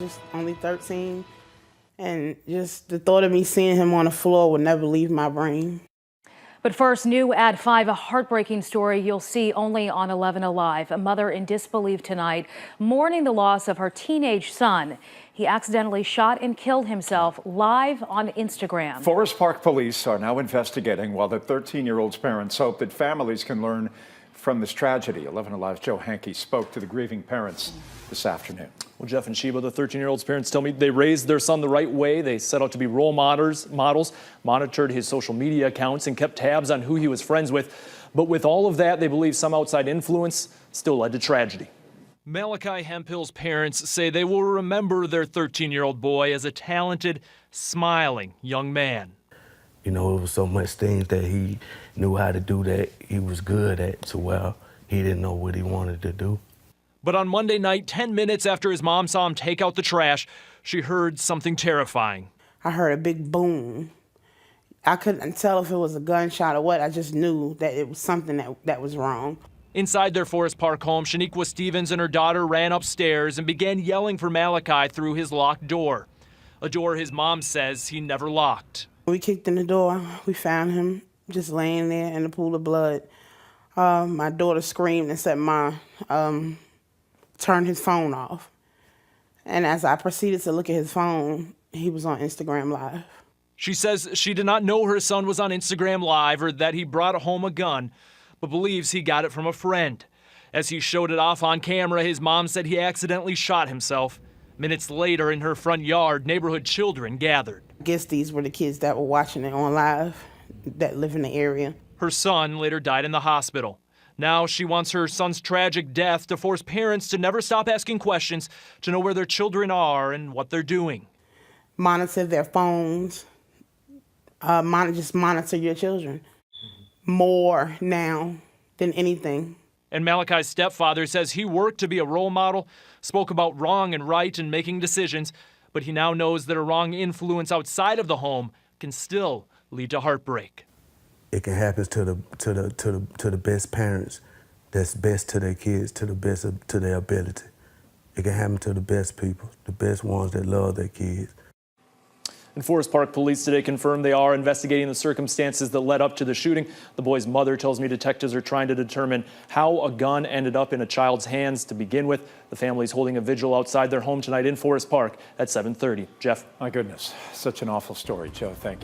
Just only 13, and just the thought of me seeing him on the floor would never leave my brain. But first, new at 5, a heartbreaking story you'll see only on 11 Alive. A mother in disbelief tonight, mourning the loss of her teenage son. He accidentally shot and killed himself live on Instagram. Forest Park police are now investigating while the 13-year-old's parents hope that families can learn from this tragedy. 11 Alive's Joe Hankey spoke to the grieving parents this afternoon. Well, Jeff and Sheba, the 13-year-old's parents tell me they raised their son the right way. They set out to be role models, monitored his social media accounts, and kept tabs on who he was friends with. But with all of that, they believe some outside influence still led to tragedy. Malachi Hemphill's parents say they will remember their 13-year-old boy as a talented, smiling young man. You know, it was so much things that he knew how to do that he was good at, so well, he didn't know what he wanted to do. But on Monday night, 10 minutes after his mom saw him take out the trash, she heard something terrifying. I heard a big boom. I couldn't tell if it was a gunshot or what. I just knew that it was something that was wrong. Inside their Forest Park home, Shaniqua Stevens and her daughter ran upstairs and began yelling for Malachi through his locked door, a door his mom says he never locked. We kicked in the door. We found him just laying there in a pool of blood. My daughter screamed and said, "Ma, turn his phone off." And as I proceeded to look at his phone, he was on Instagram Live. She says she did not know her son was on Instagram Live or that he brought home a gun, but believes he got it from a friend. As he showed it off on camera, his mom said he accidentally shot himself. Minutes later, in her front yard, neighborhood children gathered. I guess these were the kids that were watching it on live that live in the area. Her son later died in the hospital. Now she wants her son's tragic death to force parents to never stop asking questions, to know where their children are and what they're doing. Monitor their phones. Just monitor your children. More now than anything. And Malachi's stepfather says he worked to be a role model, spoke about wrong and right and making decisions, but he now knows that a wrong influence outside of the home can still lead to heartbreak. It can happen to the best parents that's best to their kids, to the best to their ability. It can happen to the best people, the best ones that love their kids. And Forest Park police today confirmed they are investigating the circumstances that led up to the shooting. The boy's mother tells me detectives are trying to determine how a gun ended up in a child's hands to begin with. The family's holding a vigil outside their home tonight in Forest Park at 7:30. Jeff? My goodness, such an awful story, Joe. Thank you.